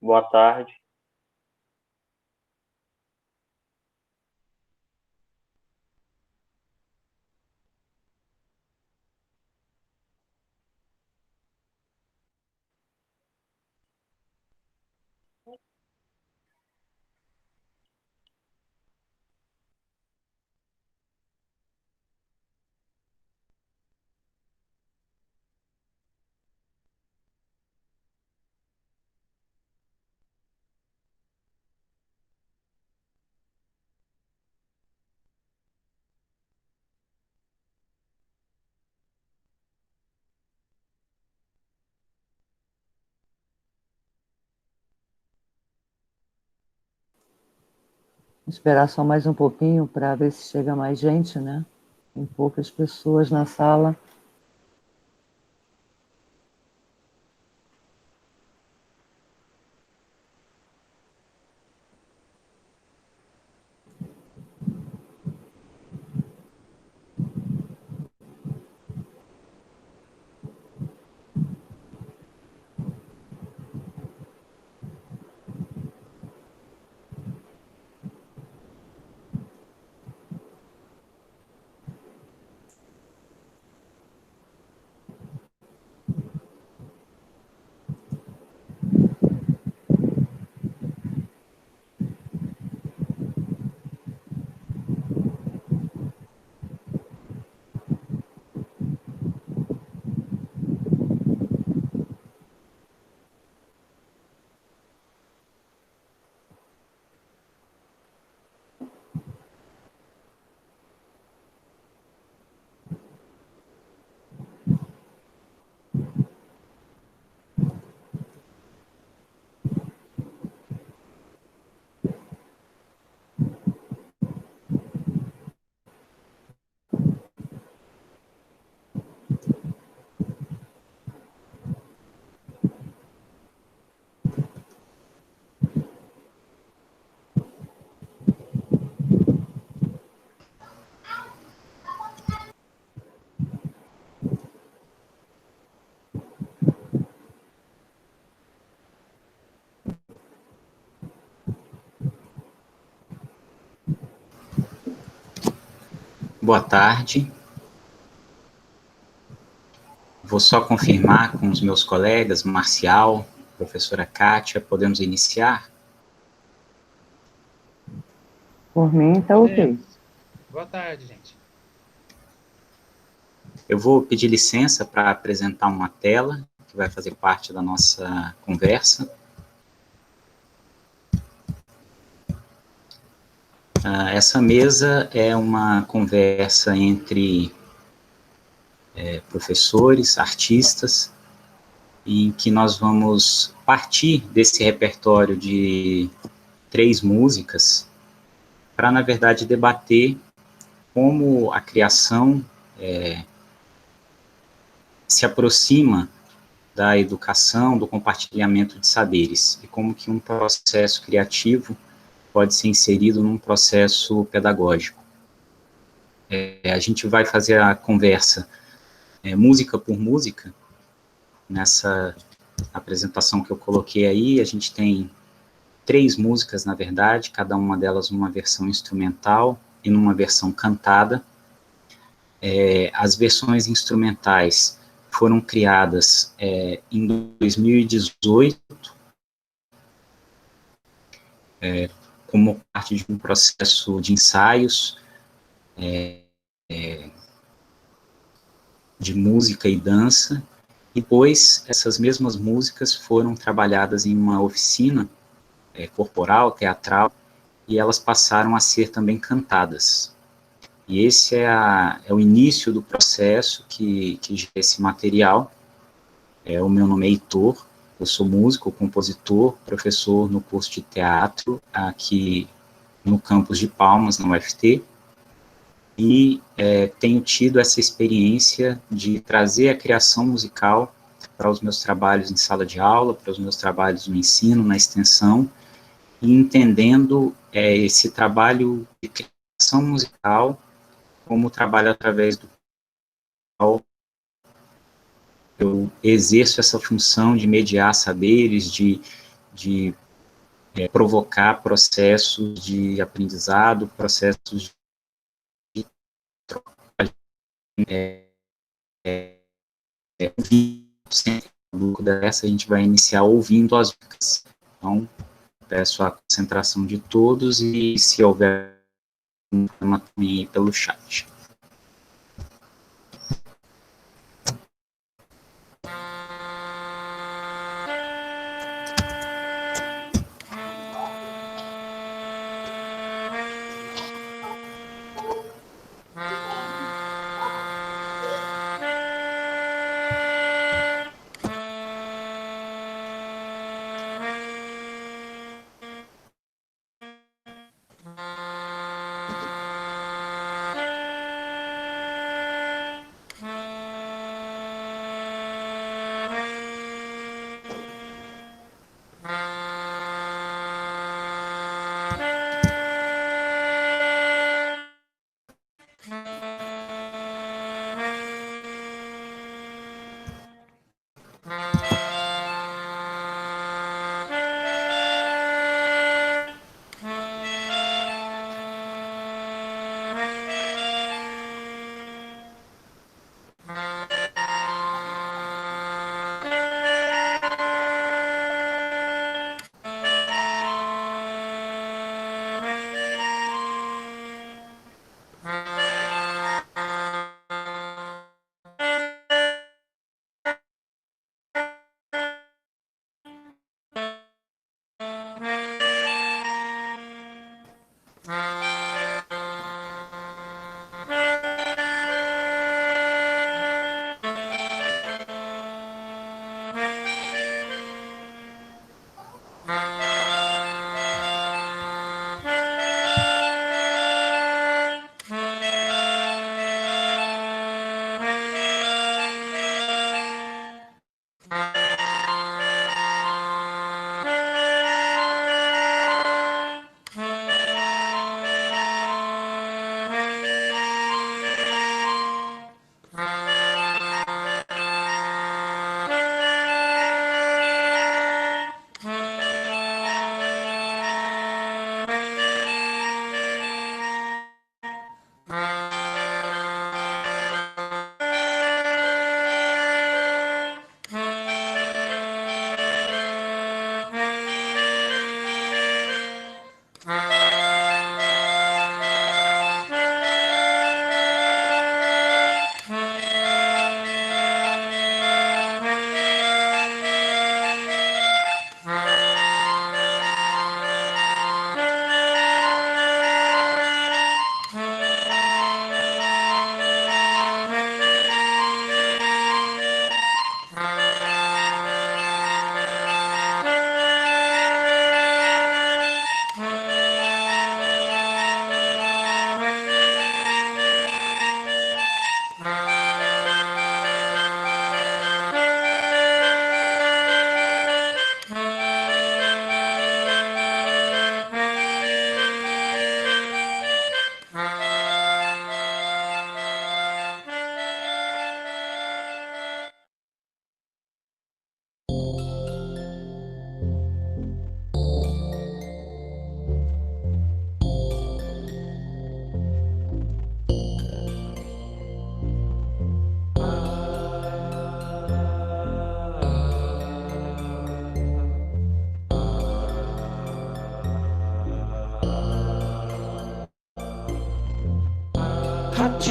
Boa tarde. Esperar só mais um pouquinho para ver se chega mais gente, né? Tem poucas pessoas na sala. Boa tarde. Vou só confirmar com os meus colegas, Marcial, professora Kátia, podemos iniciar? Por mim, tá ok. Boa tarde, gente. Eu vou pedir licença para apresentar uma tela que vai fazer parte da nossa conversa. Essa mesa é uma conversa entre professores, artistas, em que nós vamos partir desse repertório de 3 músicas para, na verdade, debater como a criação se aproxima da educação, do compartilhamento de saberes, e como que um processo criativo pode ser inserido num processo pedagógico. A gente vai fazer a conversa música por música. Nessa apresentação que eu coloquei aí, a gente tem 3 músicas, na verdade, cada uma delas numa versão instrumental e numa versão cantada. As versões instrumentais foram criadas em 2018, como parte de um processo de ensaios de música e dança. E depois, essas mesmas músicas foram trabalhadas em uma oficina corporal, teatral, e elas passaram a ser também cantadas. E esse é o início do processo que gera esse material. O meu nome é Heitor, eu sou músico, compositor, professor no curso de teatro aqui no campus de Palmas, na UFT, e tenho tido essa experiência de trazer a criação musical para os meus trabalhos em sala de aula, para os meus trabalhos no ensino, na extensão, e entendendo esse trabalho de criação musical como trabalho através do qual eu exerço essa função de mediar saberes, de de provocar processos de aprendizado, processos de troca. Dessa a gente vai iniciar ouvindo as dicas. Então, peço a concentração de todos e, se houver um tema, também pelo chat.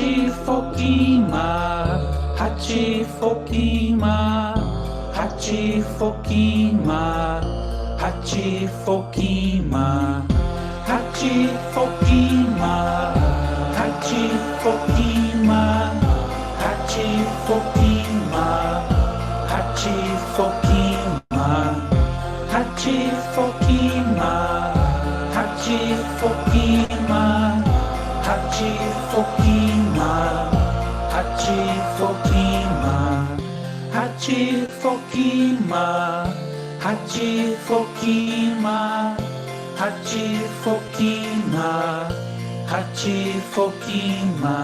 Hachifokima, Hachifokima, Hachifokima, Hachifokima, Hachifokima, Hachifokima, Hachifokima, Hachifokima, Hachifokima, Hachifokima, Hachifokima, Hachifokima, Hachifokima, Hachifokima, Hachifokima, Hachifokima.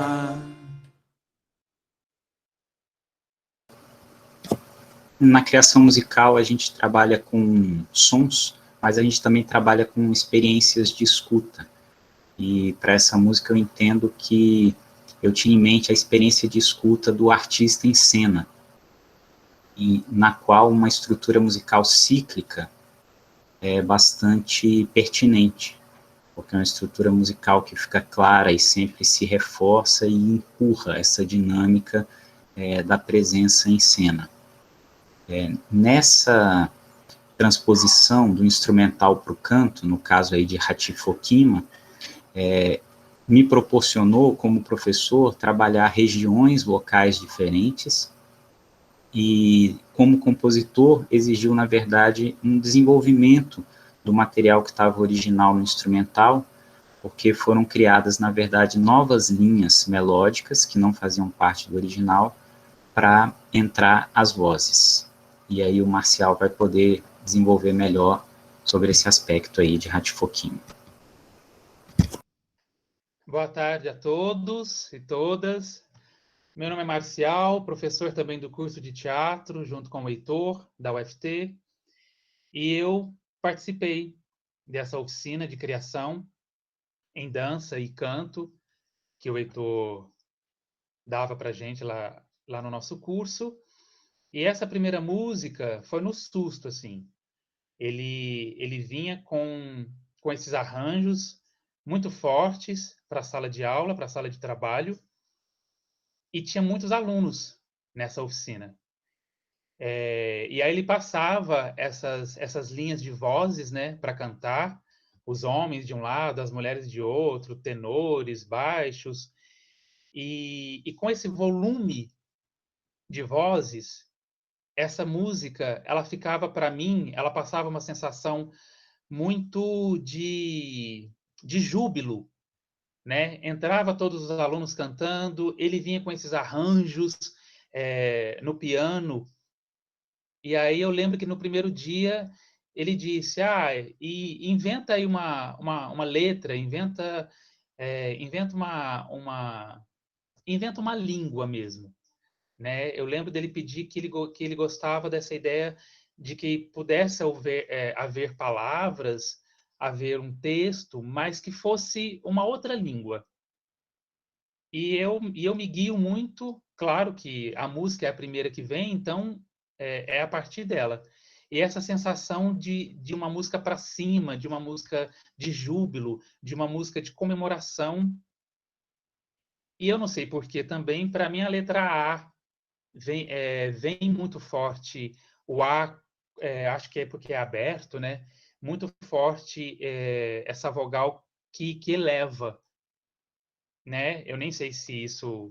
na criação musical a gente trabalha com sons, mas a gente também trabalha com experiências de escuta. E para essa música eu entendo que eu tinha em mente a experiência de escuta do artista em cena, e na qual uma estrutura musical cíclica é bastante pertinente, porque é uma estrutura musical que fica clara e sempre se reforça e empurra essa dinâmica da presença em cena. Nessa transposição do instrumental para o canto, no caso aí de Hatifokima, me proporcionou, como professor, trabalhar regiões vocais diferentes e, como compositor, exigiu, na verdade, um desenvolvimento do material que estava original no instrumental, porque foram criadas, na verdade, novas linhas melódicas que não faziam parte do original para entrar as vozes. E aí o Marcial vai poder desenvolver melhor sobre esse aspecto aí de Hatifokima. Boa tarde a todos e todas. Meu nome é Marcial, professor também do curso de teatro, junto com o Heitor, da UFT, e eu participei dessa oficina de criação em dança e canto que o Heitor dava para a gente lá no nosso curso. E essa primeira música foi no susto, assim. Ele vinha com esses arranjos muito fortes para a sala de aula, para a sala de trabalho, e tinha muitos alunos nessa oficina. E aí ele passava essas linhas de vozes, né, para cantar, os homens de um lado, as mulheres de outro, tenores, baixos, e com esse volume de vozes, essa música, ela ficava para mim, ela passava uma sensação muito de júbilo, né? Entrava todos os alunos cantando, ele vinha com esses arranjos no piano, e aí eu lembro que no primeiro dia ele disse, e inventa aí uma letra, inventa uma língua mesmo, né? Eu lembro dele pedir que ele gostava dessa ideia de que pudesse haver palavras, haver um texto, mas que fosse uma outra língua. E eu me guio muito, claro que a música é a primeira que vem, então é a partir dela. E essa sensação de uma música para cima, de uma música de júbilo, de uma música de comemoração. E eu não sei porque também, para mim, a letra A vem muito forte. O A, acho que é porque é aberto, né? Muito forte essa vogal que eleva, né? Eu nem sei se isso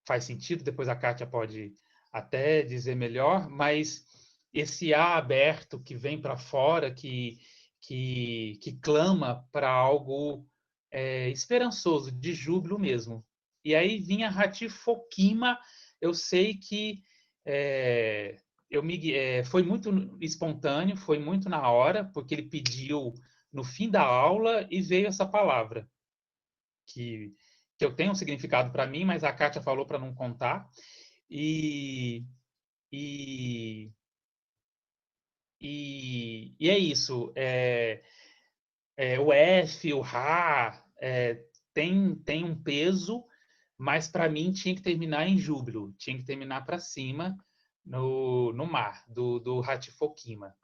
faz sentido, depois a Kátia pode até dizer melhor, mas esse A aberto que vem para fora, que clama para algo esperançoso, de júbilo mesmo. E aí vinha Hatifokima, eu sei que foi muito espontâneo, foi muito na hora, porque ele pediu no fim da aula e veio essa palavra, que eu tenho um significado para mim, mas a Kátia falou para não contar. E é isso. O F, o Rá, tem um peso, mas para mim tinha que terminar em júbilo, tinha que terminar para cima, no mar, do Hatifokima.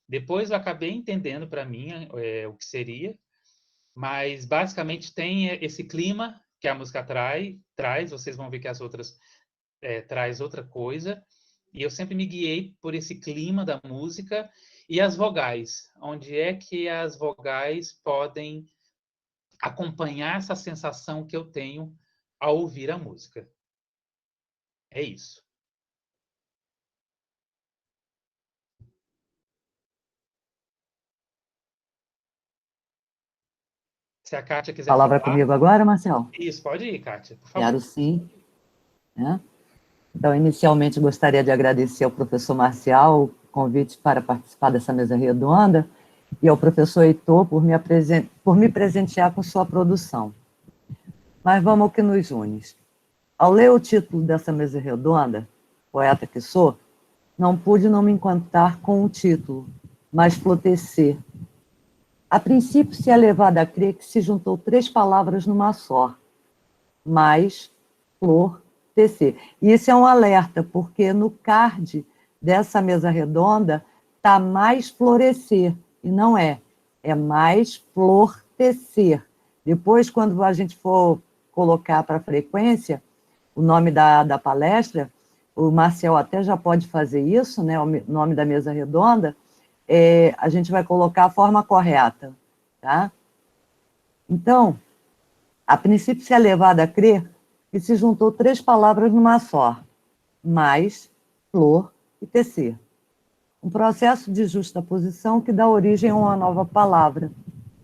Depois eu acabei entendendo para mim o que seria, mas basicamente tem esse clima que a música traz, vocês vão ver que as outras traz outra coisa, e eu sempre me guiei por esse clima da música e as vogais, onde é que as vogais podem acompanhar essa sensação que eu tenho ao ouvir a música. É isso. Se a Kátia quiser Palavra falar... comigo agora, Marcel? Isso, pode ir, Kátia, por favor. Quero sim. Então, inicialmente, gostaria de agradecer ao professor Marcial o convite para participar dessa mesa redonda e ao professor Heitor por me presentear com sua produção. Mas vamos ao que nos une. Ao ler o título dessa mesa redonda, Poeta que Sou, Não pude não me encantar com o título, mas flotecer. A princípio se é levado a crer que se juntou 3 palavras numa só, mais, flor, tecer. E isso é um alerta, porque no card dessa mesa redonda está mais florescer, e não é, é mais flor tecer. Depois, quando a gente for colocar para a frequência, o nome da palestra, o Marcial até já pode fazer isso, né, o nome da mesa redonda, a gente vai colocar a forma correta, tá? Então, a princípio se é levado a crer que se juntou 3 palavras numa só, mais, flor e tecer. Um processo de justaposição que dá origem a uma nova palavra,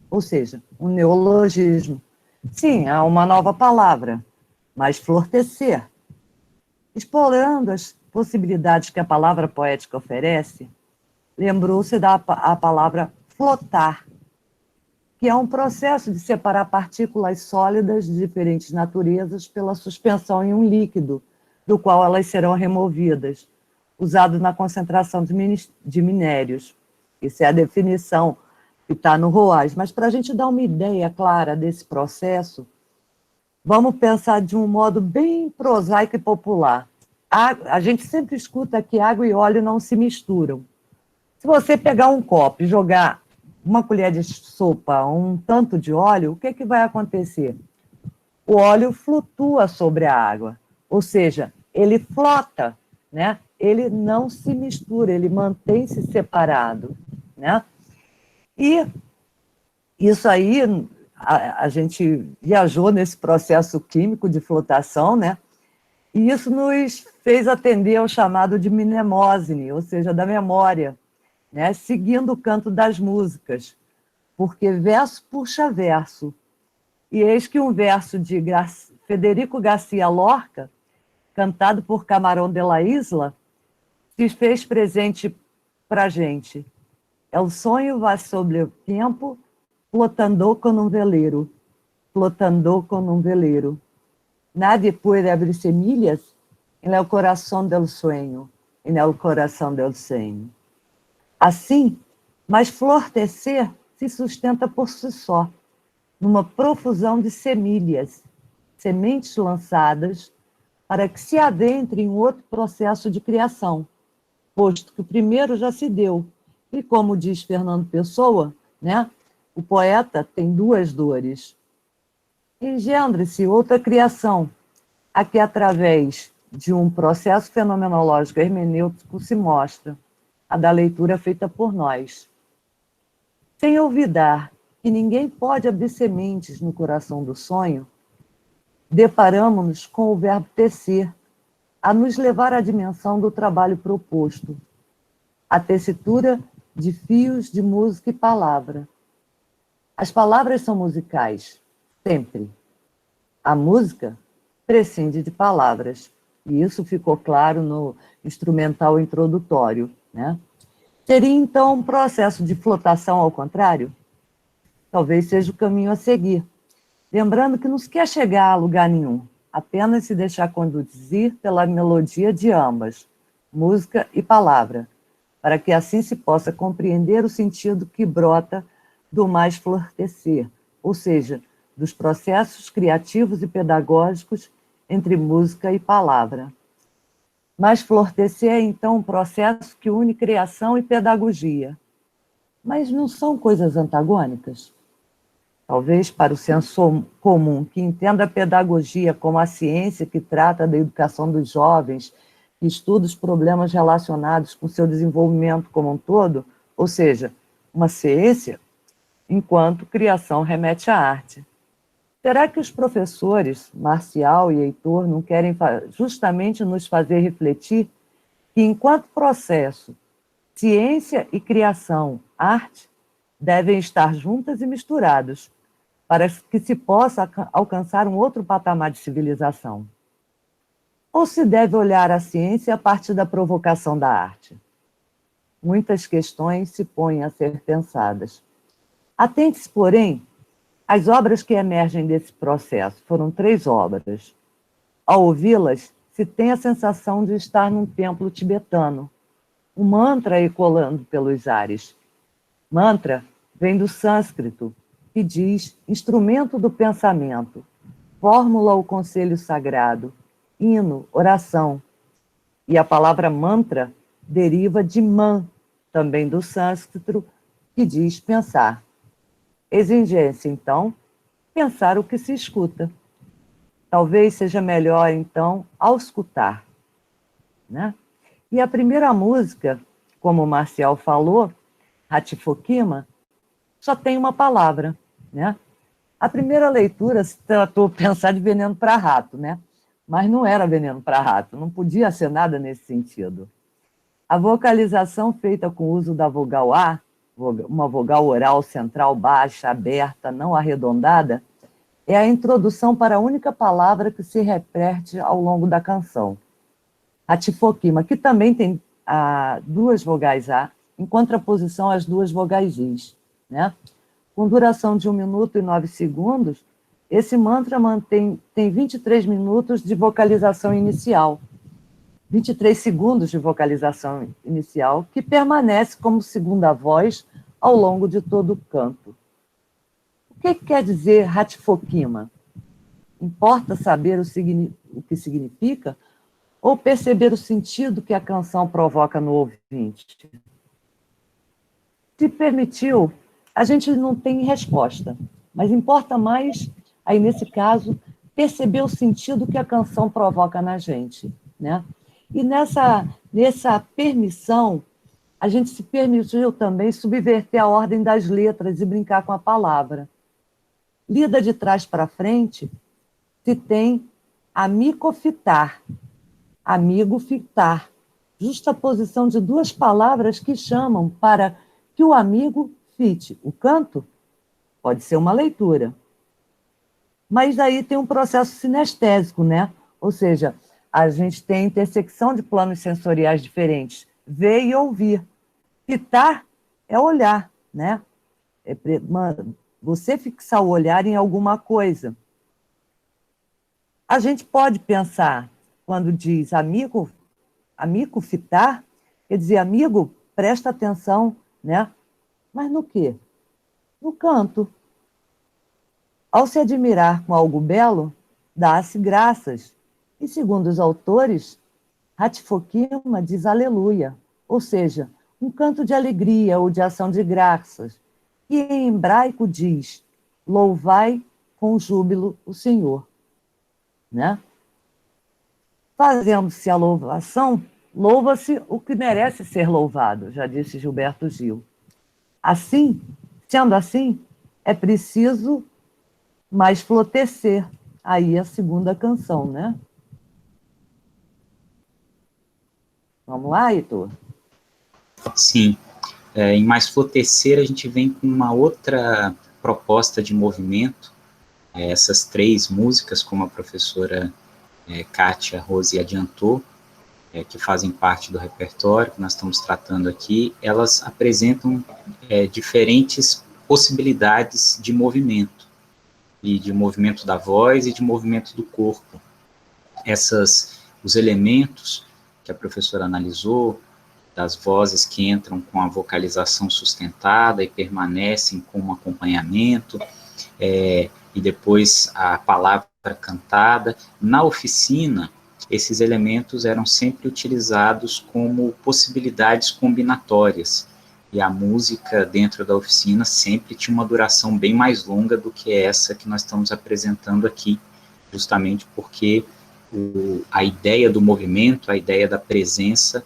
ou seja, um neologismo. Sim, há uma nova palavra, mas flortecer. Explorando as possibilidades que a palavra poética oferece, lembrou-se da a palavra flotar, que é um processo de separar partículas sólidas de diferentes naturezas pela suspensão em um líquido, do qual elas serão removidas, usado na concentração de minérios. Isso é a definição que está no ROAS. Mas para a gente dar uma ideia clara desse processo, vamos pensar de um modo bem prosaico e popular. A gente sempre escuta que água e óleo não se misturam. Se você pegar um copo e jogar uma colher de sopa, um tanto de óleo, o que vai acontecer? O óleo flutua sobre a água, ou seja, ele flota, né? Ele não se mistura, ele mantém-se separado, né? E isso aí, a gente viajou nesse processo químico de flotação, né? E isso nos fez atender ao chamado de mnemosine, ou seja, da memória, né? Seguindo o canto das músicas, porque verso puxa verso. E eis que um verso de Federico Garcia Lorca, cantado por Camarón de la Isla, se fez presente para a gente. El sonho vai sobre o tempo, flotando com um veleiro, flotando com um veleiro. Nadie puede abrir semillas en el corazón del sueño, en el coração del sueño. Assim, mas florescer se sustenta por si só, numa profusão de semilhas, sementes lançadas para que se adentre em outro processo de criação, posto que o primeiro já se deu. E como diz Fernando Pessoa, né, o poeta tem 2 dores. Engendre-se outra criação, a que através de um processo fenomenológico hermenêutico se mostra, a da leitura feita por nós. Sem olvidar que ninguém pode abrir sementes no coração do sonho, deparamos-nos com o verbo tecer, a nos levar à dimensão do trabalho proposto, a tessitura de fios de música e palavra. As palavras são musicais, sempre. A música prescinde de palavras, e isso ficou claro no instrumental introdutório, né? Seria, então, um processo de flotação ao contrário? Talvez seja o caminho a seguir. Lembrando que não se quer chegar a lugar nenhum, apenas se deixar conduzir pela melodia de ambas, música e palavra, para que assim se possa compreender o sentido que brota do mais florescer, ou seja, dos processos criativos e pedagógicos entre música e palavra. Mas florescer é, então, um processo que une criação e pedagogia. Mas não são coisas antagônicas? Talvez para o senso comum, que entenda a pedagogia como a ciência que trata da educação dos jovens, que estuda os problemas relacionados com seu desenvolvimento como um todo, ou seja, uma ciência, enquanto criação remete à arte. Será que os professores, Marcial e Heitor, não querem justamente nos fazer refletir que, enquanto processo, ciência e criação, arte, devem estar juntas e misturadas, para que se possa alcançar um outro patamar de civilização? Ou se deve olhar a ciência a partir da provocação da arte? Muitas questões se põem a ser pensadas. Atente-se, porém, às obras que emergem desse processo. Foram 3 obras. Ao ouvi-las, se tem a sensação de estar num templo tibetano, um mantra ecoando pelos ares. Mantra vem do sânscrito, que diz instrumento do pensamento, fórmula ou conselho sagrado, hino, oração. E a palavra mantra deriva de man, também do sânscrito, que diz pensar. Exigência, então, pensar o que se escuta. Talvez seja melhor, então, auscultar, né? E a primeira música, como o Marcial falou, Hatifokima, só tem uma palavra, né? A primeira leitura se tratou pensar de veneno para rato, né? Mas não era veneno para rato, não podia ser nada nesse sentido. A vocalização feita com o uso da vogal A, uma vogal oral central baixa, aberta, não arredondada, é a introdução para a única palavra que se repete ao longo da canção. Hatifokima, que também tem duas vogais A, em contraposição às duas vogais Is, né? Com duração de 1 minuto e 9 segundos, esse mantra tem 23 minutos de vocalização inicial, 23 segundos de vocalização inicial, que permanece como segunda voz ao longo de todo o canto. O que quer dizer Hatifokima? Importa saber o que significa ou perceber o sentido que a canção provoca no ouvinte? Se permitiu, a gente não tem resposta, mas importa mais, aí nesse caso, perceber o sentido que a canção provoca na gente, né? E nessa permissão, a gente se permitiu também subverter a ordem das letras e brincar com a palavra. Lida de trás para frente, se tem amicofitar, amigo fitar, justaposição de duas palavras que chamam para que o amigo fite. O canto pode ser uma leitura. Mas aí tem um processo sinestésico, né? Ou seja, a gente tem intersecção de planos sensoriais diferentes, ver e ouvir. Fitar é olhar, né? Você fixar o olhar em alguma coisa. A gente pode pensar, quando diz amigo fitar, quer dizer, amigo, presta atenção, né? Mas no quê? No canto. Ao se admirar com algo belo, dá-se graças. E, segundo os autores, Hatifokima diz aleluia, ou seja, um canto de alegria ou de ação de graças. E em hebraico diz, louvai com júbilo o Senhor. Né? Fazendo-se a louvação, louva-se o que merece ser louvado, já disse Gilberto Gil. Assim, sendo assim, é preciso mais flotecer. Aí a segunda canção, né? Vamos lá, Heitor? Sim. Em Mais Flotecer, a gente vem com uma outra proposta de movimento. Essas três músicas, como a professora Kátia Rose adiantou, que fazem parte do repertório que nós estamos tratando aqui, elas apresentam diferentes possibilidades de movimento, e de movimento da voz e de movimento do corpo. Os elementos que a professora analisou, das vozes que entram com a vocalização sustentada e permanecem como acompanhamento, e depois a palavra cantada. Na oficina, esses elementos eram sempre utilizados como possibilidades combinatórias, e a música dentro da oficina sempre tinha uma duração bem mais longa do que essa que nós estamos apresentando aqui, justamente porque a ideia do movimento, a ideia da presença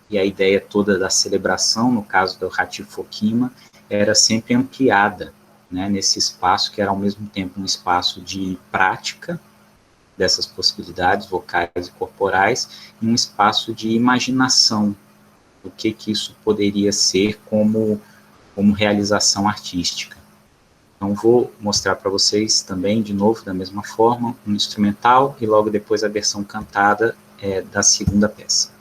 e a ideia toda da celebração, no caso do Hatifokima, era sempre ampliada, né, nesse espaço que era ao mesmo tempo um espaço de prática dessas possibilidades vocais e corporais, e um espaço de imaginação do que isso poderia ser como realização artística. Então, vou mostrar para vocês também, de novo, da mesma forma, um instrumental e logo depois a versão cantada da segunda peça.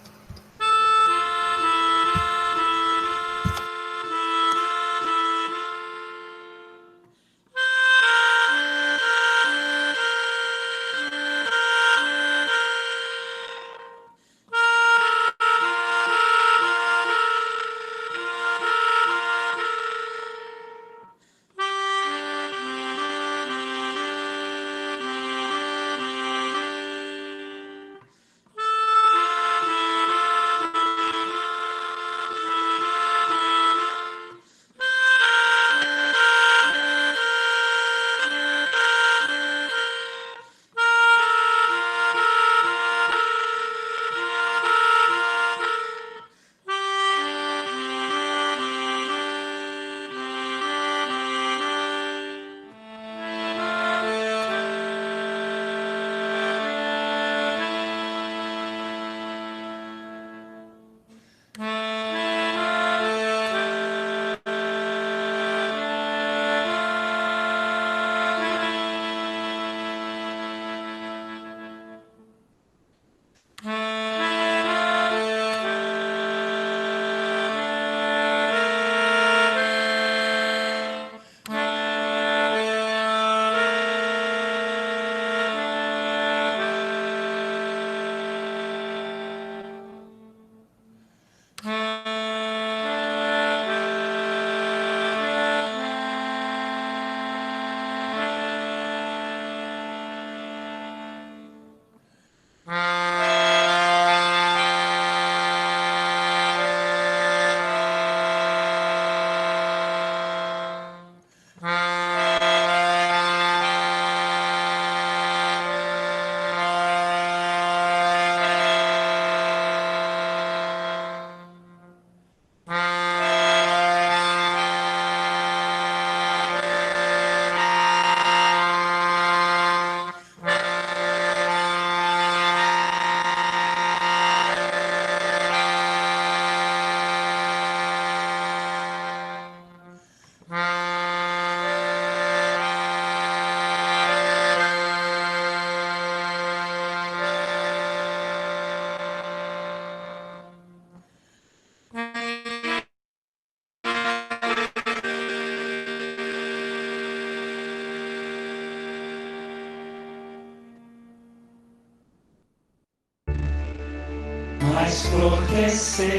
mais flor crescer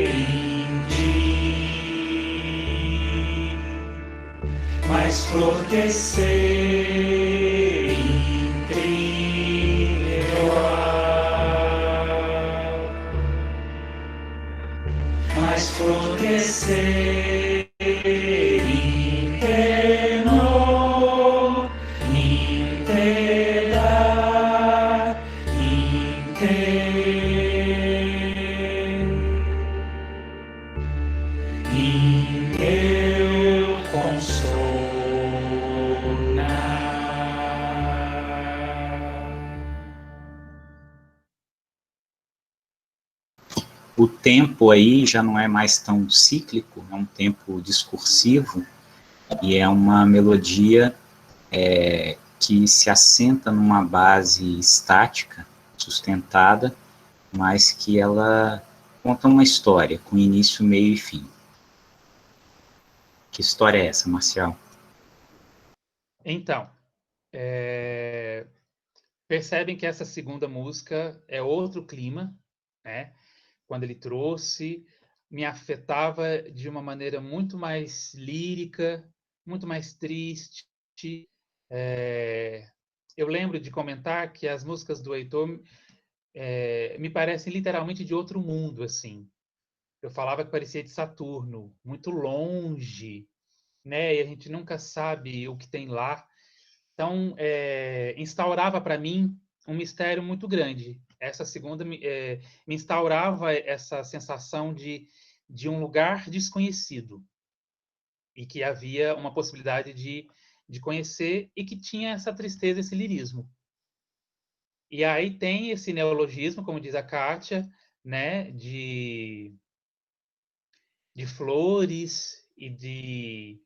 em ti, mais flor crescer em ti, mais flor crescer em tenor, em te dar, em te, em eu O tempo aí já não é mais tão cíclico, é um tempo discursivo, e é uma melodia que se assenta numa base estática, sustentada, mas que ela conta uma história, com início, meio e fim. Que história é essa, Marcial? Então, percebem que essa segunda música é outro clima, né? Quando ele trouxe, me afetava de uma maneira muito mais lírica, muito mais triste. Eu lembro de comentar que as músicas do Heitor me parecem literalmente de outro mundo, assim. Eu falava que parecia de Saturno, muito longe, né? E a gente nunca sabe o que tem lá. Então, instaurava para mim um mistério muito grande. Essa segunda me instaurava essa sensação de um lugar desconhecido e que havia uma possibilidade de conhecer e que tinha essa tristeza, esse lirismo. E aí tem esse neologismo, como diz a Kátia, né, de flores e de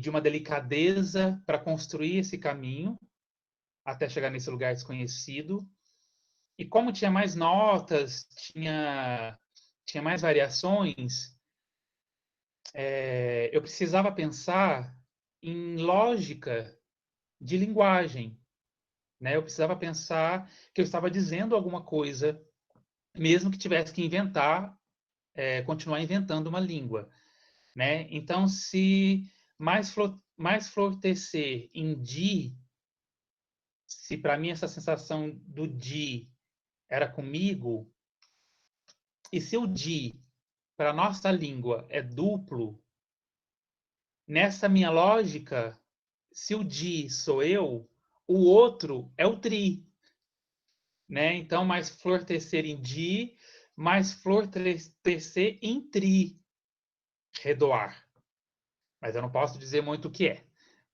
uma delicadeza para construir esse caminho até chegar nesse lugar desconhecido. E como tinha mais notas, tinha mais variações, eu precisava pensar em lógica de linguagem, né? Eu precisava pensar que eu estava dizendo alguma coisa, mesmo que tivesse que inventar, continuar inventando uma língua, né? Então, se mais florescer em di, se para mim essa sensação do di era comigo, e se o di para a nossa língua é duplo, nessa minha lógica, se o di sou eu, o outro é o tri, né? Então, mais florescer em di, mais florescer em tri, redoar. Mas eu não posso dizer muito o que é.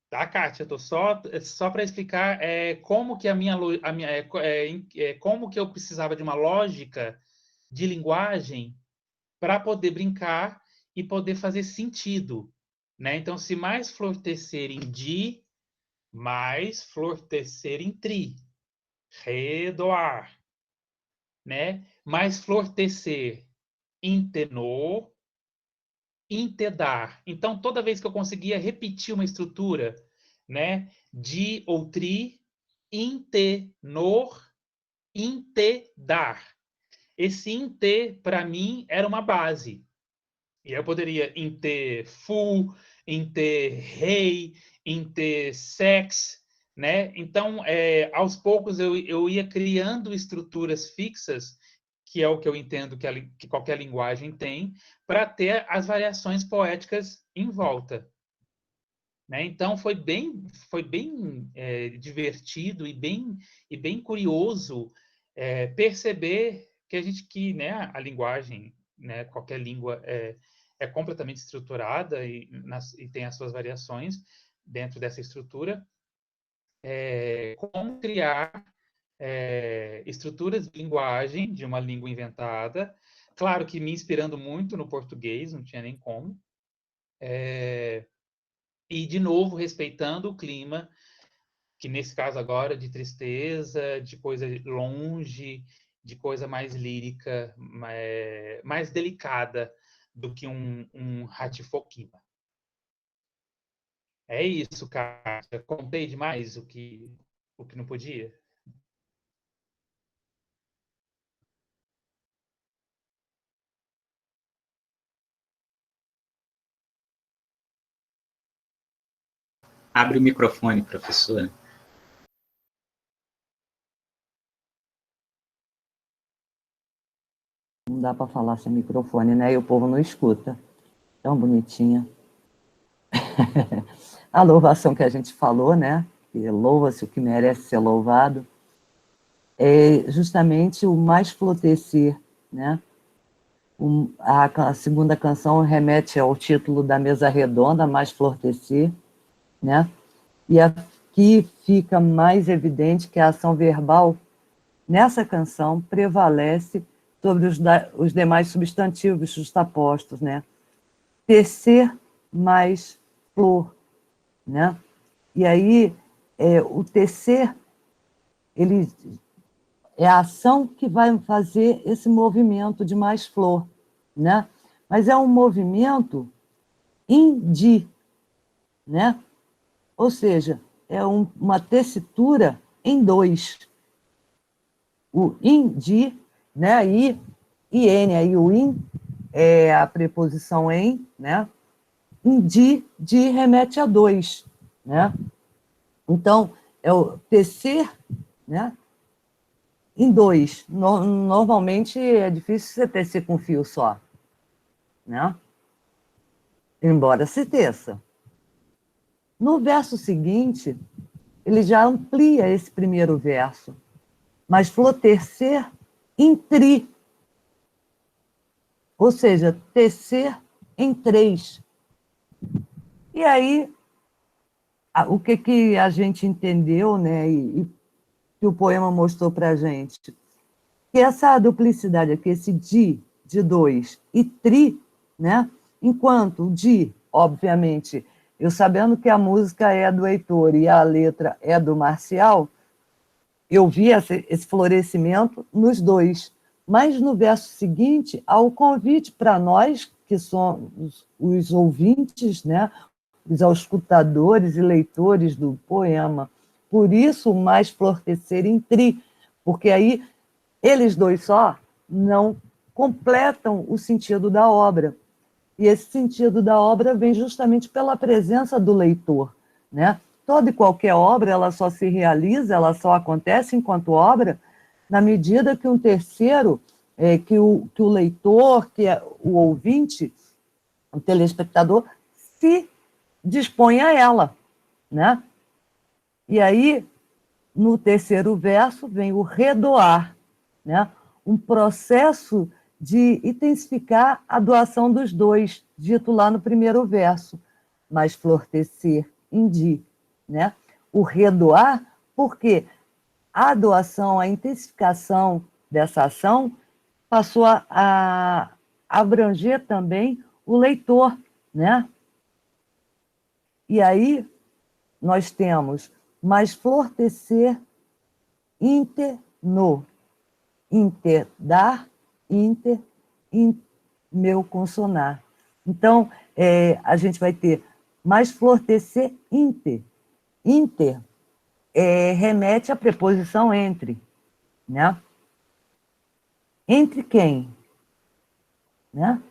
Tá, Kátia? Eu tô só para explicar como que como que eu precisava de uma lógica de linguagem para poder brincar e poder fazer sentido, né? Então, se mais florescer em di, mais florescer em tri, redoar, né? Mais florescer em tenor, intedar. Então, toda vez que eu conseguia repetir uma estrutura, né, de ou tri, intenor, intedar. Esse inte, para mim, era uma base. E eu poderia inte full, inte rei, inte sex, né? Então, aos poucos, eu ia criando estruturas fixas, que é o que eu entendo que qualquer linguagem tem, para ter as variações poéticas em volta. Né? Então, foi bem divertido e bem curioso perceber que né, a linguagem, né, qualquer língua é completamente estruturada e tem as suas variações dentro dessa estrutura. Como criar estruturas de linguagem de uma língua inventada, claro que me inspirando muito no português, não tinha nem como, e de novo respeitando o clima, que nesse caso agora de tristeza, de coisa longe, de coisa mais lírica, mais delicada do que um Hatifokima. É isso, cara. Contei demais o que não podia? Abre o microfone, professora. Não dá para falar sem microfone, né? E o povo não escuta. Tão bonitinha. A louvação que a gente falou, né? Que louva-se o que merece ser louvado. É justamente o mais florescer, né? A segunda canção remete ao título da mesa redonda, mais florescer, né? E aqui fica mais evidente que a ação verbal nessa canção prevalece sobre os demais substantivos justapostos, né? Tecer mais flor, né? E aí, o tecer, ele é a ação que vai fazer esse movimento de mais flor, né? Mas é um movimento indi, né? Ou seja, é uma tessitura em dois. O indi, né? I, IN, aí o in é a preposição em, né? Indi, di remete a dois, né? Então, é o tecer, né? Em dois. Normalmente é difícil você tecer com fio só, né? Embora se teça. No verso seguinte, ele já amplia esse primeiro verso, mas florescer em tri, ou seja, tecer em três. E aí, o que a gente entendeu, né, e que o poema mostrou para a gente? Que essa duplicidade aqui, esse de dois, e tri, né, enquanto o di, obviamente, eu sabendo que a música é do Heitor e a letra é do Marcial, eu vi esse florescimento nos dois. Mas no verso seguinte, há o convite para nós, que somos os ouvintes, né, os auscultadores e leitores do poema. Por isso, o mais florescer em tri, porque aí eles dois só não completam o sentido da obra. E esse sentido da obra vem justamente pela presença do leitor, né? Toda e qualquer obra, ela só se realiza, ela só acontece enquanto obra, na medida que um terceiro, que o leitor, que é o ouvinte, o telespectador, se dispõe a ela, né? E aí, no terceiro verso, vem o redoar, né? Um processo de intensificar a doação dos dois, dito lá no primeiro verso, mas florescer, indi, né? O redoar, porque a doação, a intensificação dessa ação passou a abranger também o leitor, né? E aí nós temos mais florescer, inter, no, inter, dar, inter, meu consonar. Então, a gente vai ter mais florescer, inter. Inter remete à preposição entre, né? Entre quem? Né?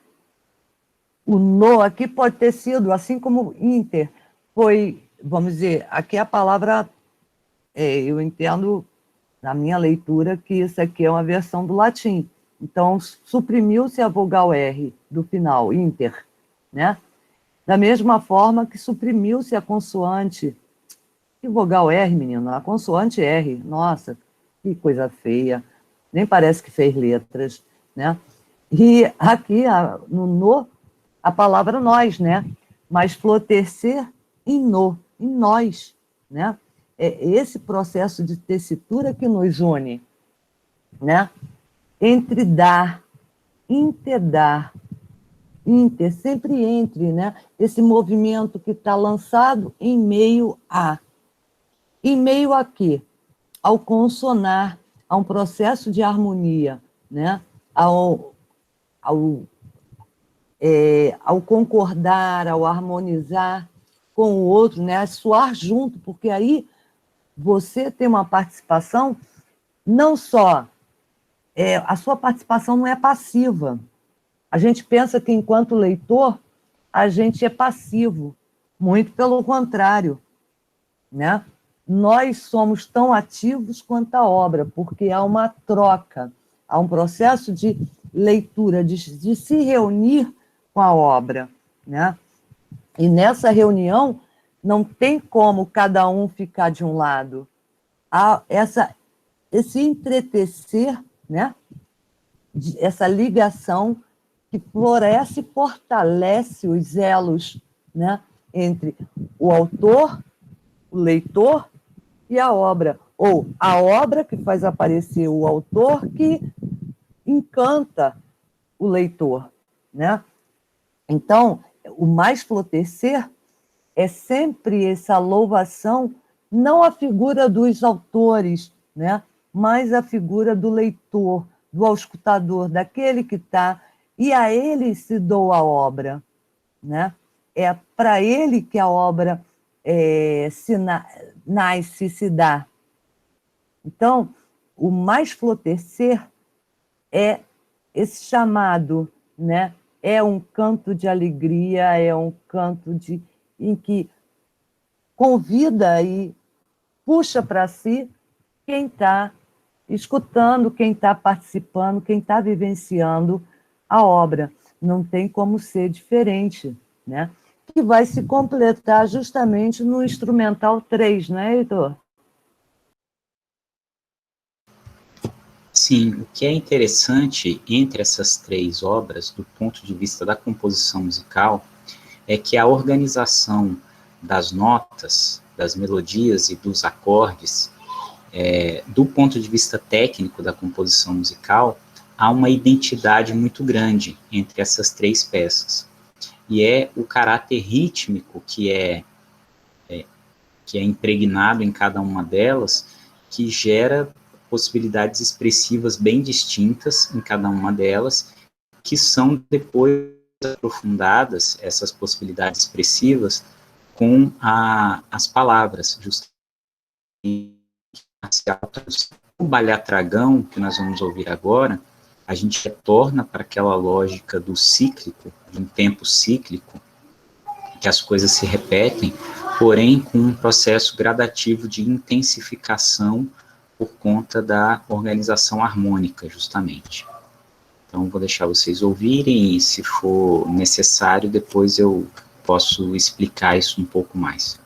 O no aqui pode ter sido, assim como inter, foi, vamos dizer, aqui a palavra, eu entendo, na minha leitura, que isso aqui é uma versão do latim. Então, suprimiu-se a vogal R do final, inter, né? Da mesma forma que suprimiu-se a consoante. Que vogal R, menino? A consoante R. Nossa, que coisa feia. Nem parece que fez letras, né? E aqui, no, a palavra nós, né? Mas florescer em nós, né? É esse processo de tessitura que nos une, né? Entre dar, interdar, inter, sempre entre, né? Esse movimento que está lançado em meio a. Em meio a quê? Ao consonar, a um processo de harmonia, né? Ao concordar, ao harmonizar com o outro, né? A soar junto, porque aí você tem uma participação, não só, a sua participação não é passiva. A gente pensa que, enquanto leitor, a gente é passivo. Muito pelo contrário. né? Nós somos tão ativos quanto a obra, porque há uma troca, há um processo de leitura, de se reunir com a obra, né? E nessa reunião não tem como cada um ficar de um lado. Há esse entretecer, né? Essa ligação que floresce e fortalece os elos, né? Entre o autor, o leitor e a obra. Ou a obra que faz aparecer o autor que encanta o leitor, né? Então, o mais florescer é sempre essa louvação, não a figura dos autores, né? Mas a figura do leitor, do auscultador, daquele que está, e a ele se doa a obra, né? É para ele que a obra nasce, se dá. Então, o mais florescer é esse chamado, né? É um canto de alegria, é um canto em que convida e puxa para si quem está escutando, quem está participando, quem está vivenciando a obra. Não tem como ser diferente, né? Que vai se completar justamente no instrumental 3, né, Heitor? Sim, o que é interessante entre essas três obras, do ponto de vista da composição musical, é que a organização das notas, das melodias e dos acordes, do ponto de vista técnico da composição musical, há uma identidade muito grande entre essas três peças. E é o caráter rítmico que é impregnado em cada uma delas, que gera possibilidades expressivas bem distintas em cada uma delas, que são depois aprofundadas, essas possibilidades expressivas, com as palavras, justamente. O Balhatragão, que nós vamos ouvir agora, a gente retorna para aquela lógica do cíclico, de um tempo cíclico, que as coisas se repetem, porém com um processo gradativo de intensificação por conta da organização harmônica, justamente. Então, vou deixar vocês ouvirem e, se for necessário, depois eu posso explicar isso um pouco mais.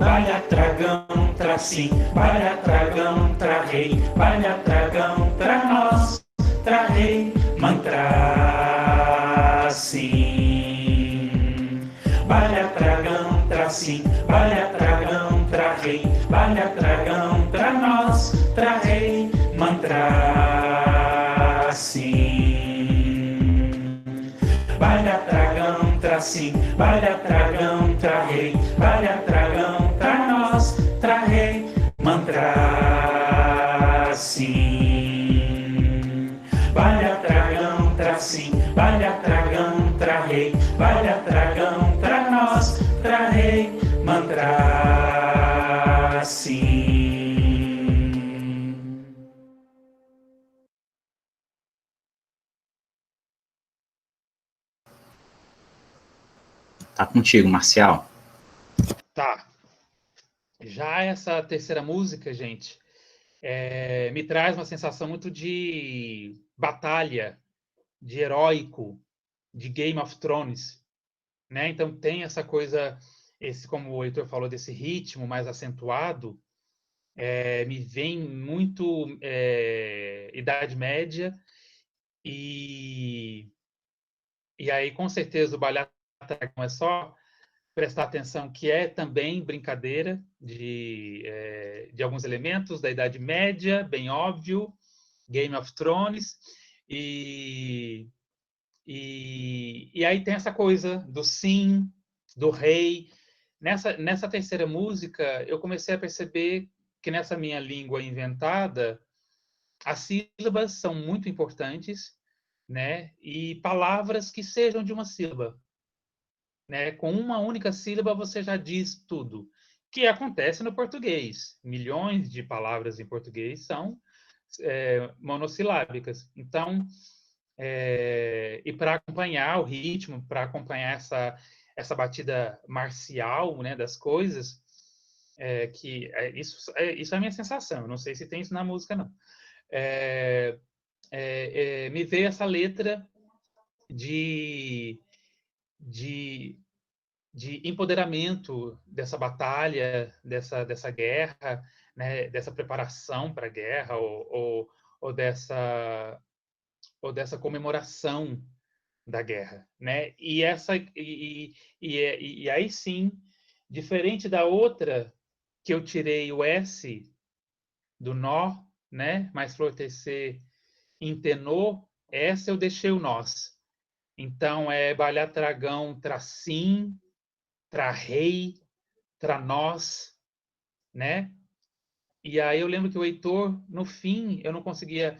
balha tragão, tra sim, balha tragão, tra rei, balha tragão, tra nós, tra rei, mantra sim. Balha tragão, tra sim, balha tragão, tra rei, balha tragão, tra nós, tra rei, mantra sim. Balha tragão, tra sim, balha tragão, tra rei, balha tragão, tra nós, tra rei, mantra sim. Balha tragão, tra sim, balha tragão, tra rei, balha tragão, tra nós, tra rei, mantra sim. Tá contigo, Marcial. Tá. Já essa terceira música, gente, me traz uma sensação muito de batalha, de heróico, de Game of Thrones, né? Então tem essa coisa, como o Heitor falou, desse ritmo mais acentuado, me vem muito Idade Média, e aí com certeza o Balha Tragão é só prestar atenção que é também brincadeira de alguns elementos da Idade Média, bem óbvio, Game of Thrones, e aí tem essa coisa do sim, do rei. Nessa terceira música, eu comecei a perceber que nessa minha língua inventada, as sílabas são muito importantes, né? E palavras que sejam de uma sílaba. Né? Com uma única sílaba você já diz tudo, que acontece no português. Milhões de palavras em português são monossilábicas. Então, e para acompanhar o ritmo, para acompanhar essa batida marcial, né, das coisas, isso é a minha sensação. Eu não sei se tem isso na música, não. Me veio essa letra de empoderamento dessa batalha, dessa guerra, né, dessa preparação para a guerra, ou dessa comemoração da guerra, né? E aí sim, diferente da outra que eu tirei o S do nó, né? Mais flor TC em tenor, essa eu deixei o nós. Então é balha tragão, tracim, tra rei, tra nós, né? E aí eu lembro que o Heitor, no fim, eu não conseguia,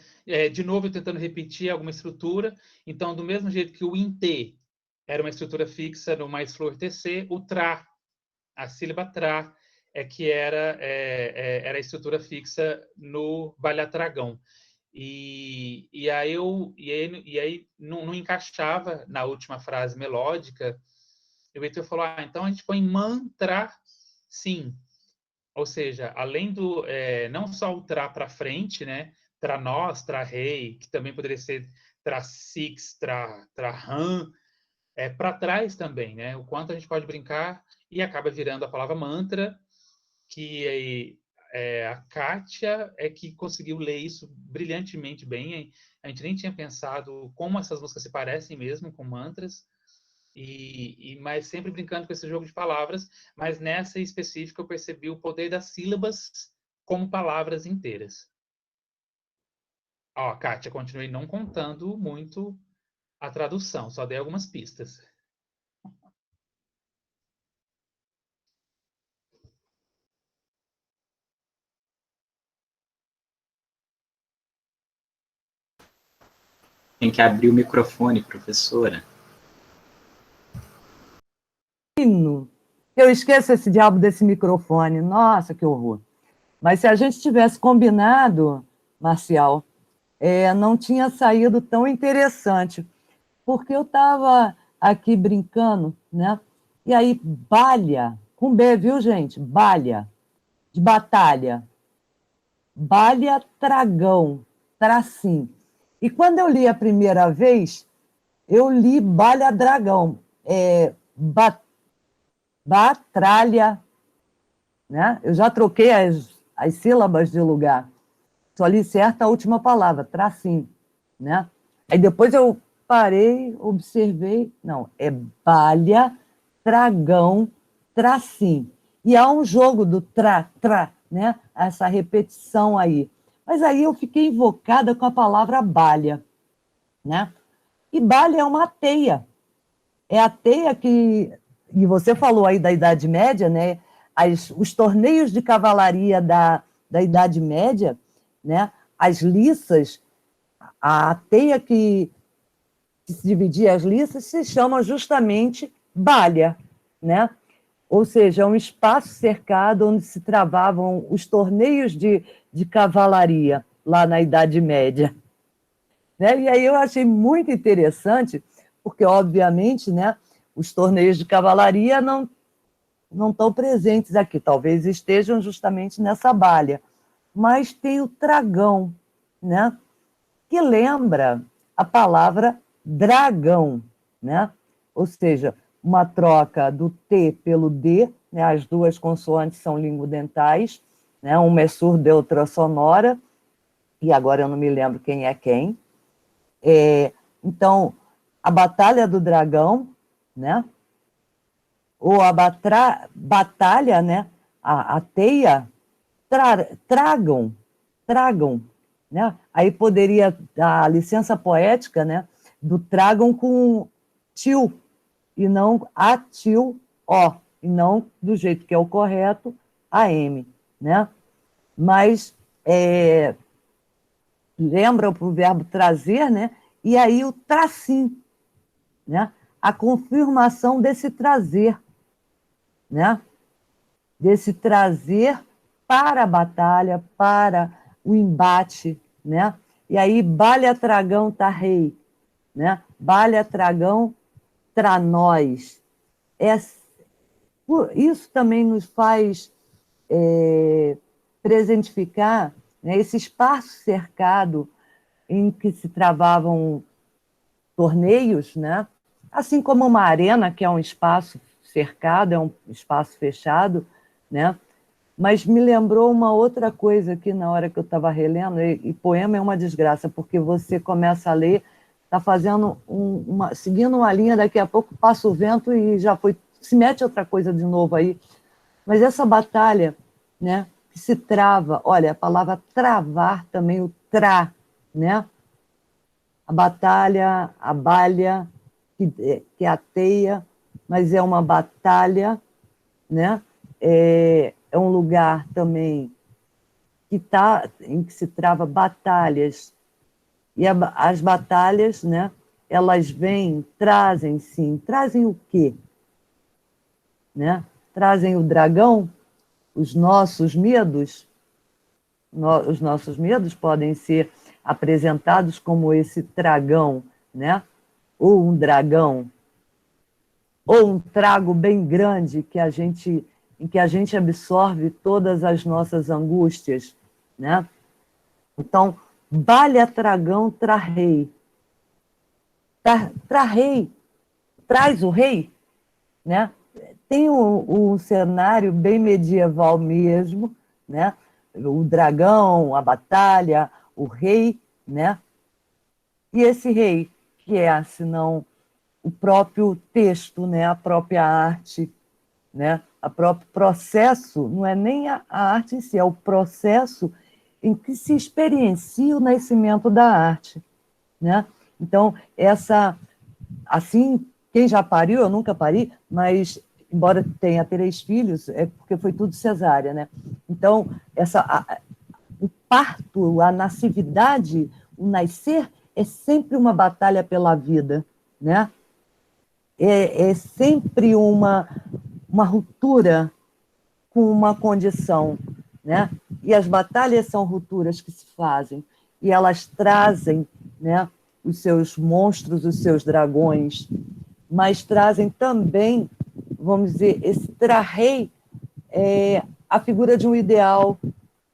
de novo, eu tentando repetir alguma estrutura. Então, do mesmo jeito que o inte era uma estrutura fixa no mais flor TC, o tra, a sílaba tra, que era a estrutura fixa no balha-tragão. E aí não encaixava na última frase melódica. E o Heitor falou, então a gente põe mantra, sim. Ou seja, além do não só o tra para frente, né? Tra nós, tra rei, que também poderia ser tra six, tra ran, para trás também, né? O quanto a gente pode brincar e acaba virando a palavra mantra, que a Kátia que conseguiu ler isso brilhantemente bem. A gente nem tinha pensado como essas músicas se parecem mesmo com mantras. Mas sempre brincando com esse jogo de palavras, mas nessa específica eu percebi o poder das sílabas como palavras inteiras. Ó, Kátia, continuei não contando muito a tradução, só dei algumas pistas. Tem que abrir o microfone, professora. Eu esqueço esse diabo desse microfone. Nossa, que horror. Mas se a gente tivesse combinado, Marcial, não tinha saído tão interessante, porque eu estava aqui brincando, né? E aí, balha, com B, viu, gente? Balha, de batalha. Balha tragão, tracim. E quando eu li a primeira vez, eu li balha dragão, batralha, né? Eu já troquei as sílabas de lugar. Só li certa a última palavra, tracim, né? Aí depois eu parei, observei, não, é balha, tragão, tracim. E há um jogo do né? Essa repetição aí. Mas aí eu fiquei invocada com a palavra balha, né? E balha é uma teia. É a teia que... E você falou aí da Idade Média, né? Os torneios de cavalaria da Idade Média, né? As liças, a teia que se dividia as liças se chama justamente balha, né? Ou seja, é um espaço cercado onde se travavam os torneios de cavalaria lá na Idade Média, né? E aí eu achei muito interessante, porque, obviamente, né, os torneios de cavalaria não estão presentes aqui, talvez estejam justamente nessa balha, mas tem o tragão, né, que lembra a palavra dragão, né? Ou seja, uma troca do T pelo D, né? As duas consoantes são linguodentais, né? Uma é surda e outra sonora, e agora eu não me lembro quem é quem. Então, a Batalha do Dragão, né? Ou a batalha, né? A teia, tragam, né? Aí poderia dar a licença poética, né? Do tragam com til, e não atil, ó, e não do jeito que é o correto, am, né? Mas lembra o verbo trazer, né? E aí o tracim, né? A confirmação desse trazer, né? Desse trazer para a batalha, para o embate, né? E aí, balha tragão tá rei, né? Balha tragão tra nós. Isso também nos faz presentificar, né, esse espaço cercado em que se travavam torneios, né? Assim como uma arena, que é um espaço cercado, é um espaço fechado, né? Mas me lembrou uma outra coisa aqui na hora que eu estava relendo, e poema é uma desgraça, porque você começa a ler, está fazendo seguindo uma linha, daqui a pouco passa o vento e já foi, se mete outra coisa de novo aí. Mas essa batalha, né, que se trava, olha, a palavra travar também, o né? A batalha, a balha, que é a teia, mas é uma batalha, né? É um lugar também em que se trava batalhas. E as batalhas, né, elas trazem o quê? Né? Trazem o dragão, os nossos medos. Os nossos medos podem ser apresentados como esse tragão, né? Ou um dragão, ou um trago bem grande em que a gente absorve todas as nossas angústias, né? Então, balha tragão tra-rei. Tra-rei, traz o rei, né? Tem um cenário bem medieval mesmo, né? O dragão, a batalha, o rei, né? E esse rei, que é, senão, o próprio texto, né? A própria arte, né? O próprio processo, não é nem a arte em si, é o processo em que se experiencia o nascimento da arte, né? Então, assim, quem já pariu, eu nunca pari, mas embora tenha 3 filhos, é porque foi tudo cesárea, né? Então, o parto, a nascividade, o nascer é sempre uma batalha pela vida, né? É sempre uma ruptura com uma condição, né? E as batalhas são rupturas que se fazem, e elas trazem, né, os seus monstros, os seus dragões, mas trazem também, vamos dizer, esse tra-rei, a figura de um ideal,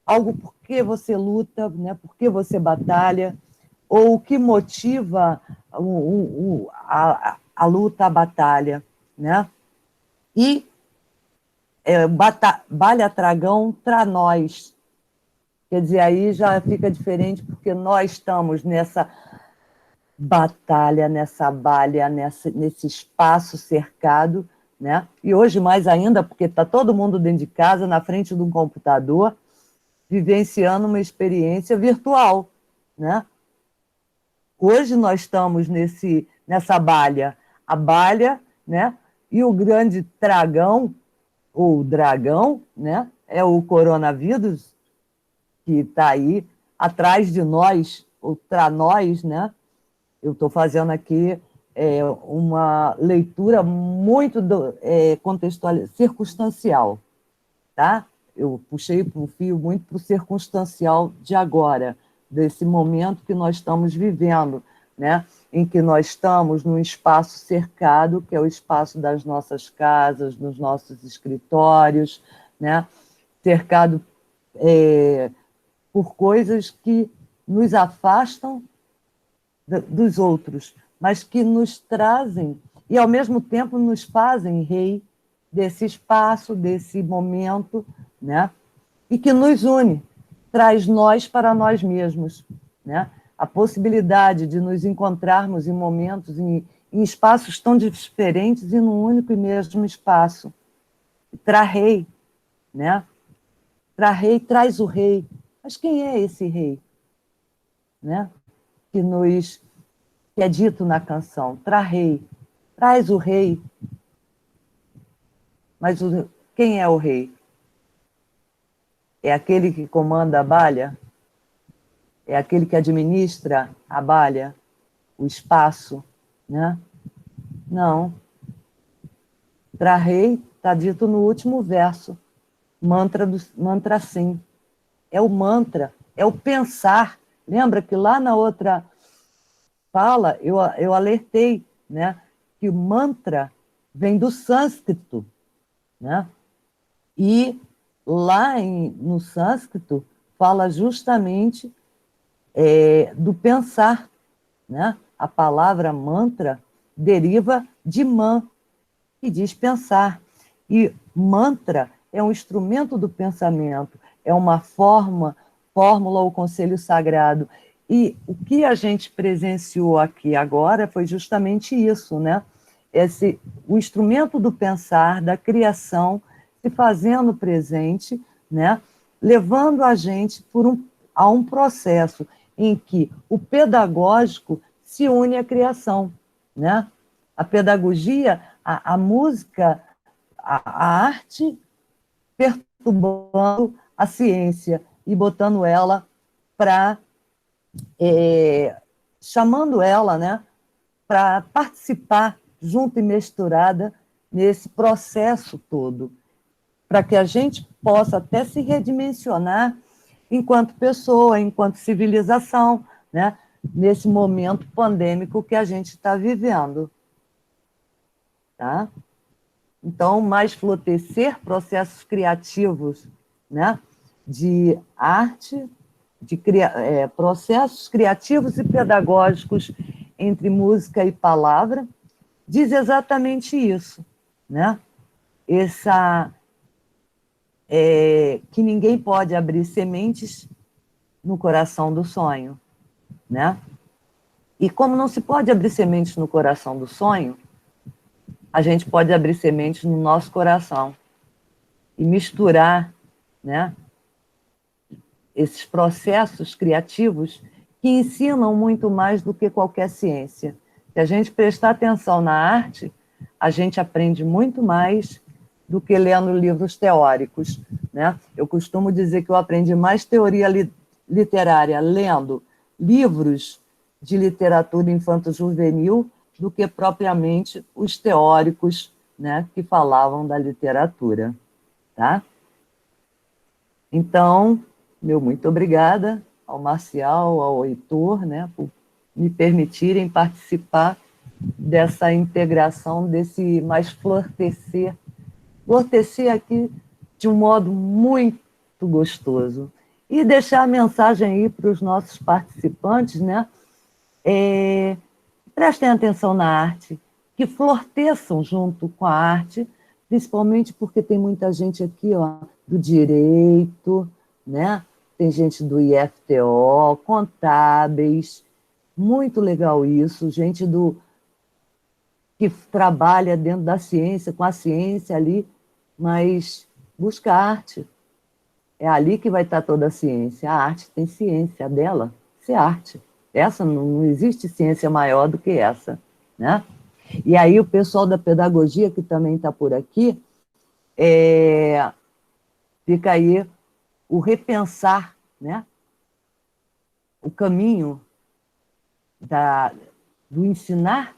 algo por que você luta, né, por que você batalha, ou o que motiva a luta, a batalha, né? E Balha Tragão tra nós. Quer dizer, aí já fica diferente, porque nós estamos nessa batalha, nessa balha, nesse espaço cercado, né? E hoje mais ainda, porque está todo mundo dentro de casa, na frente de um computador, vivenciando uma experiência virtual, né? Hoje nós estamos nessa balha, a balha, né? E o grande tragão, ou dragão, né? É o coronavírus, que está aí atrás de nós, ou para nós, né? Eu estou fazendo aqui uma leitura muito circunstancial, tá? Eu puxei para o fio muito para o circunstancial de agora, desse momento que nós estamos vivendo, né? Em que nós estamos num espaço cercado, que é o espaço das nossas casas, dos nossos escritórios, né? Cercado por coisas que nos afastam dos outros, mas que nos trazem e, ao mesmo tempo, nos fazem rei desse espaço, desse momento, né? E que nos une, traz nós para nós mesmos, né? A possibilidade de nos encontrarmos em momentos, em espaços tão diferentes e num único e mesmo espaço. Tra-rei, né? Tra-rei traz o rei. Mas quem é esse rei? Né? Que é dito na canção, Tra-rei, traz o rei. Mas quem é o rei? É aquele que comanda a balha? É aquele que administra a balha, o espaço, né? Não. Tra-rei está dito no último verso, mantra sim. É o mantra, é o pensar. Lembra que lá na outra fala, eu alertei, né, que o mantra vem do sânscrito, né? E lá no sânscrito fala justamente do pensar, né? A palavra mantra deriva de man, que diz pensar. E mantra é um instrumento do pensamento, é uma fórmula ou conselho sagrado. E o que a gente presenciou aqui agora foi justamente isso, né? O instrumento do pensar, da criação, se fazendo presente, né? Levando a gente a um processo em que o pedagógico se une à criação, né? A pedagogia, a música, a arte perturbando a ciência e botando ela chamando ela, né, para participar junto e misturada nesse processo todo, para que a gente possa até se redimensionar enquanto pessoa, enquanto civilização, né, nesse momento pandêmico que a gente está vivendo. Tá? Então, mais florescer processos criativos, né, de arte, processos criativos e pedagógicos entre música e palavra, diz exatamente isso, né? Que ninguém pode abrir sementes no coração do sonho, né? E como não se pode abrir sementes no coração do sonho, a gente pode abrir sementes no nosso coração e misturar, né, esses processos criativos que ensinam muito mais do que qualquer ciência. Se a gente prestar atenção na arte, a gente aprende muito mais do que lendo livros teóricos, né? Eu costumo dizer que eu aprendi mais teoria literária lendo livros de literatura infanto-juvenil do que propriamente os teóricos, né, que falavam da literatura. Tá? Então, meu muito obrigada ao Marcial, ao Heitor, né, por me permitirem participar dessa integração, desse mais florescer aqui de um modo muito gostoso. E deixar a mensagem aí para os nossos participantes, né? Prestem atenção na arte, que floresçam junto com a arte, principalmente porque tem muita gente aqui, ó, do direito, né? Tem gente do IFTO, contábeis, muito legal isso, gente que trabalha dentro da ciência, com a ciência ali, mas busca arte. É ali que vai estar toda a ciência. A arte tem ciência, a dela, isso é arte. Essa não existe ciência maior do que essa, né? E aí o pessoal da pedagogia, que também está por aqui, fica aí o repensar, né? O caminho do ensinar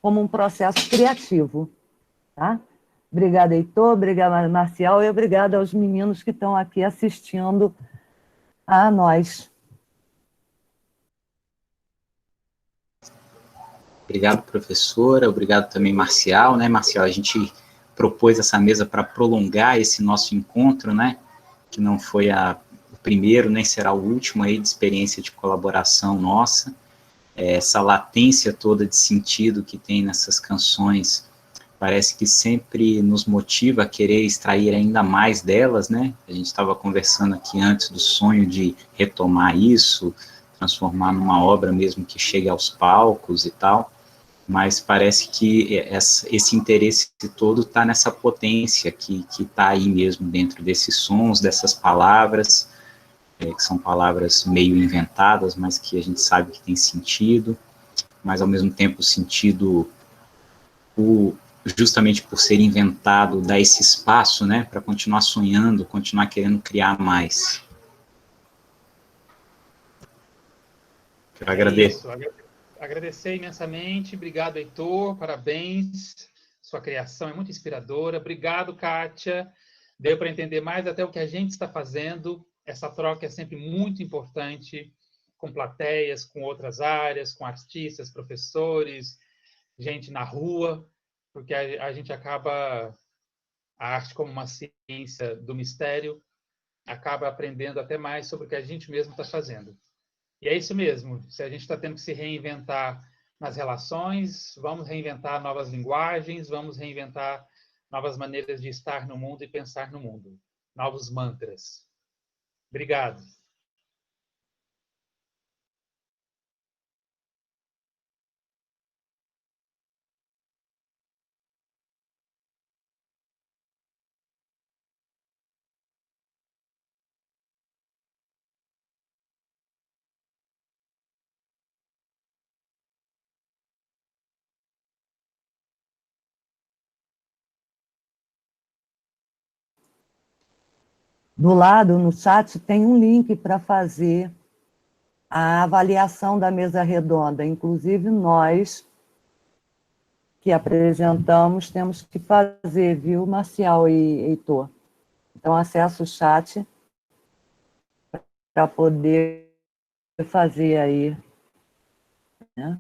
como um processo criativo, tá? Obrigada, Heitor, obrigada, Marcial, e obrigada aos meninos que estão aqui assistindo a nós. Obrigado, professora. Obrigado também, Marcial, né? Marcial, a gente propôs essa mesa para prolongar esse nosso encontro, né? Que não foi o primeiro, nem será o último aí de experiência de colaboração nossa. Essa latência toda de sentido que tem nessas canções parece que sempre nos motiva a querer extrair ainda mais delas, né? A gente estava conversando aqui antes do sonho de retomar isso, transformar numa obra mesmo que chegue aos palcos e tal, mas parece que esse interesse todo está nessa potência que está aí mesmo dentro desses sons, dessas palavras, que são palavras meio inventadas, mas que a gente sabe que tem sentido, mas ao mesmo tempo o sentido, justamente por ser inventado, dá esse espaço, né, para continuar sonhando, continuar querendo criar mais. Quero agradecer. Agradecer imensamente, obrigado, Heitor, parabéns, sua criação é muito inspiradora, obrigado, Kátia, deu para entender mais até o que a gente está fazendo, essa troca é sempre muito importante, com plateias, com outras áreas, com artistas, professores, gente na rua, porque a gente acaba, a arte como uma ciência do mistério, acaba aprendendo até mais sobre o que a gente mesmo está fazendo. E é isso mesmo, se a gente está tendo que se reinventar nas relações, vamos reinventar novas linguagens, vamos reinventar novas maneiras de estar no mundo e pensar no mundo, novos mantras. Obrigado. Do lado, no chat, tem um link para fazer a avaliação da mesa redonda. Inclusive, nós que apresentamos temos que fazer, viu, Marcial e Heitor? Então, acessa o chat para poder fazer aí, né?